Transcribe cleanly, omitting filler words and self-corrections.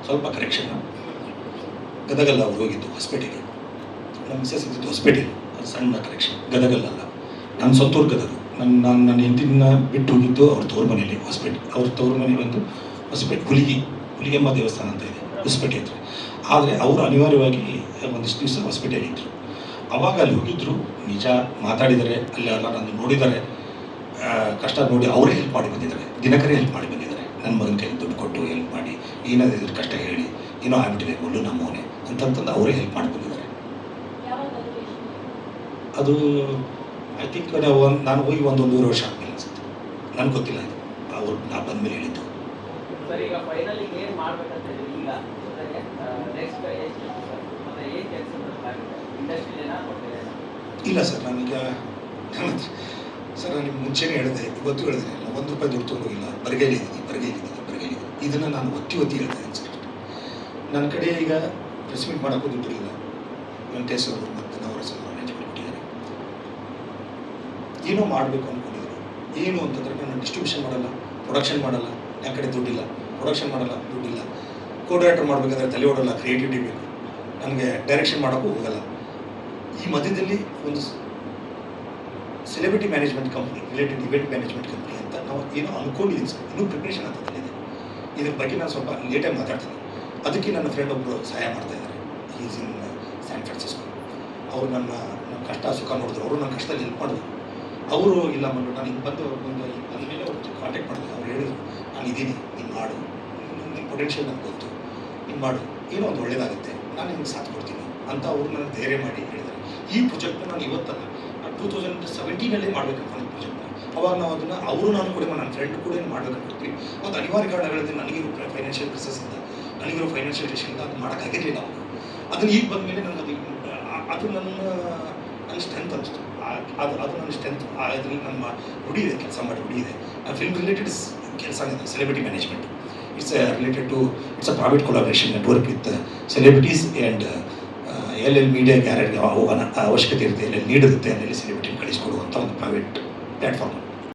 ಸ್ವಲ್ಪ ಕರೆಕ್ಷನ್. ಗದಗಲ್ಲ ಅವ್ರು ಹೋಗಿದ್ದು ಹೊಸಪೇಟೆಗೆ, ನಮ್ಮ ಮಿಸಸ್ ಇದ್ದಿದ್ದು ಹೊಸಪೇಟೆಗೆ. ಅದು ಸಣ್ಣ ಕರೆಕ್ಷನ್, ಗದಗಲ್ಲ. ನನ್ನ ಸ್ವಂತೂರು ಗದಗ. ನನ್ನ ಹೆಂಡತಿನ ಬಿಟ್ಟು ಹೋಗಿದ್ದು ಅವ್ರ ತವ್ರ ಮನೆಯಲ್ಲಿ ಹೊಸಪೇಟೆ. ಅವ್ರ ತವ್ರ ಮನೆ ಬಂದು ಹೊಸಪೇಟೆ ಹುಲಿಗೆಮ್ಮ ದೇವಸ್ಥಾನ ಅಂತ ಇದೆ ಹೊಸಪೇಟೆ ಹತ್ರ. ಆದರೆ ಅವರು ಅನಿವಾರ್ಯವಾಗಿ ಒಂದಿಷ್ಟು ದಿವಸ ಹೊಸಪೇಟೆಯಲ್ಲಿದ್ದರು. ಅವಾಗ ಅಲ್ಲಿ ಹೋಗಿದ್ದರು, ನಿಜ ಮಾತಾಡಿದ್ದಾರೆ, ಅಲ್ಲಿ ಎಲ್ಲ ನಾನು ನೋಡಿದ್ದಾರೆ, ಕಷ್ಟ ನೋಡಿ ಅವರೇ ಹೆಲ್ಪ್ ಮಾಡಿ ಬಂದಿದ್ದಾರೆ. ದಿನಕರೇ ಹೆಲ್ಪ್ ಮಾಡಿ ಬಂದಿದ್ದಾರೆ. ನನ್ನ ಮಗನ ಕೈಲಿ ದುಡ್ಡು ಕೊಟ್ಟು ಹೆಲ್ಪ್ ಮಾಡಿ, ಏನಾದ್ರು ಕಷ್ಟ ಹೇಳಿ, ಏನೋ ಆಗ್ಬಿಟ್ಟಿದೆ ಗೊಲ್ಲು ನಮ್ಮವನೇ ಅಂತಂತಂದು ಅವರೇ ಹೆಲ್ಪ್ ಮಾಡಿ ಬಂದಿದ್ದಾರೆ. ಅದು ಐ ಥಿಂಕ್ ನಾನು ಹೋಗಿ ಒಂದೂವರೆ ವರ್ಷ ಆದಮೇಲೆ ಅನ್ಸುತ್ತೆ, ನನಗೆ ಗೊತ್ತಿಲ್ಲ. ಇದು ಅವ್ರು ನಾ ಬಂದಮೇಲೆ ಹೇಳಿದ್ದು. ಇಲ್ಲ ಸರ್, ನಾನೀಗ ಸರ್ ನಾನು ನಿಮ್ಗೆ ಮುಂಚೆನೇ ಹೇಳಿದೆ, ಇವತ್ತು ಹೇಳಿದೆ, ನಾನು ₹1 ದುಡ್ಡು ತೊಗೊಂಡೋಗಿಲ್ಲ. ಬರಿಗೈಲಿದ್ದೀನಿ. ಇದನ್ನು ನಾನು ಒತ್ತಿ ಹೇಳ್ತಾ ಇದ್ದೀನಿ ಸರ್. ನನ್ನ ಕಡೆ ಈಗ ಪ್ರೆಸ್ ಮೀಟ್ ಮಾಡೋಕ್ಕೂ ದುಡ್ಡಿಲ್ಲ. ವೆಂಕಟೇಶ್ ಅವರು ಮತ್ತು ನವರಸ ಅವರು ಅರೇಂಜ್ ಮಾಡಿಬಿಟ್ಟಿದ್ದಾರೆ. ಏನೋ ಮಾಡಬೇಕು ಅಂದ್ಕೊಂಡಿದ್ರು. ಏನು ಅಂತಂದರೆ ನಾನು ಡಿಸ್ಟ್ರಿಬ್ಯೂಷನ್ ಮಾಡಲ್ಲ, ಪ್ರೊಡಕ್ಷನ್ ಮಾಡಲ್ಲ, ನನ್ನ ಕಡೆ ದುಡ್ಡಿಲ್ಲ. ಪ್ರೊಡಕ್ಷನ್ ಮಾಡಲ್ಲ, ದುಡ್ಡಿಲ್ಲ. ಕೋ ಡೈರೆಕ್ಟರ್ ಮಾಡಬೇಕಾದ್ರೆ ತಲೆ ಓಡಲ್ಲ, ಕ್ರಿಯೇಟಿವಿಟಿ ಬೇಕು. ನನಗೆ ಡೈರೆಕ್ಷನ್ ಮಾಡೋಕ್ಕೂ ಹೋಗಲ್ಲ. ಈ ಮಧ್ಯದಲ್ಲಿ ಒಂದು celebrity management company, related event management company ಅಂತ ನಾವು ಏನೋ ಅಂದ್ಕೊಂಡಿದ್ದೀನಿ ಸರ್. ಇನ್ನೂ ಪ್ರಿಪ್ರೇಷನ್ ಆಗ್ತದೆ. ಇದ್ರ ಬಗ್ಗೆ ನಾನು ಸ್ವಲ್ಪ ಲೇಟಾಗಿ ಮಾತಾಡ್ತೀನಿ. ಅದಕ್ಕೆ ನನ್ನ ಫ್ರೆಂಡ್ ಒಬ್ಬರು ಸಹಾಯ ಮಾಡ್ತಾಯಿದ್ದಾರೆ. Is in San Francisco. ಅವರು ನನ್ನ ಕಷ್ಟ ಸುಖ ನೋಡಿದ್ರು. ಅವರು ನನ್ನ ಕಷ್ಟದಲ್ಲಿ ಹೆಲ್ಪ್ ಮಾಡಿದ್ರು. ಅವರು ಇಲ್ಲ ಮಣ್ಣು, ನಾನು ಹಿಂಗೆ ಬಂದು ಮೇಲೆ ಅವ್ರು ಕಾಂಟ್ಯಾಕ್ಟ್ ಮಾಡಿದೆ. ಅವ್ರು ಹೇಳಿದ್ರು, ನಾನು ಇದ್ದೀನಿ, ನೀನು ಮಾಡು, ನಿಮ್ಮ ಪೊಟೆನ್ಷಿಯಲ್ ನನಗೆ ಗೊತ್ತು, ನೀನು ಮಾಡು, ಏನೋ ಒಂದು ಒಳ್ಳೇದಾಗುತ್ತೆ, ನಾನು ನಿಮ್ಗೆ ಸಾಥ್ ಕೊಡ್ತೀನಿ ಅಂತ ಅವರು ನನಗೆ ಧೈರ್ಯ ಮಾಡಿ ಹೇಳಿದ್ದಾರೆ. ಈ ಪ್ರಾಜೆಕ್ಟ್ನ ನಾನು ಇವತ್ತಲ್ಲ, 2017 ಮಾಡಬೇಕು ಅನ್ಕೊಂಡು ಪ್ರಾಜೆಕ್ಟ್ನ. ಅವಾಗ ನಾವು ಅದನ್ನು ನಾನು ಕೂಡ ನನ್ನ ಫ್ರೆಂಡ್ ಕೂಡ ಮಾಡಬೇಕಂತಿದ್ವಿ. ಮತ್ತು ಅನಿವಾರ್ಯ ಕಾರಣಗಳಿಂದ ನನಗಿರೋ ಫೈನಾನ್ಷಿಯಲ್ ಕ್ರಿಸಸ್ಸಿಂದ, ನನಗಿರೋ ಫೈನಾನ್ಷಿಯಲ್ ಟೆನ್ಷನಿಂದ ಅದು ಮಾಡೋಕ್ಕಾಗಿರಲಿಲ್ಲ. ಅವಾಗ ಈಗ ಬಂದ ಮೇಲೆ ನನಗೆ ಅದು ನನ್ನ ಸ್ಟ್ರೆಂತ್ ಅನಿಸ್ತು. ಅದು ನನ್ನ ಸ್ಟ್ರೆಂತ್. ಅದರಲ್ಲಿ ನಮ್ಮ ರೂಢಿ ಇದೆ, ಕೆಲಸ ಮಾಡಿ ರೂಢಿ ಇದೆ. ಫಿಲ್ಮ್ ರಿಲೇಟೆಡ್ ಕೆಲಸ ಇದೆ, celebrity management. It's it's a private collaboration network with celebrities and ಎಲ್ಲೆಲ್ಲಿ ಮೀಡಿಯಾಗೆ ಯಾರ್ಯಾರಿಗೆ ಅವಶ್ಯಕತೆ ಇರುತ್ತೆ, ಎಲ್ಲೆಲ್ಲಿ ನೀಡ್ ಇರುತ್ತೆ, ಎಲ್ಲೆಲ್ಲಿ ಸೆಲೆಬ್ರಿಟಿ ಕಳಿಸ್ಕೊಡುವಂಥ ಒಂದು ಪ್ರೈವೇಟ್ ಪ್ಲ್ಯಾಟ್ಫಾರ್ಮ್.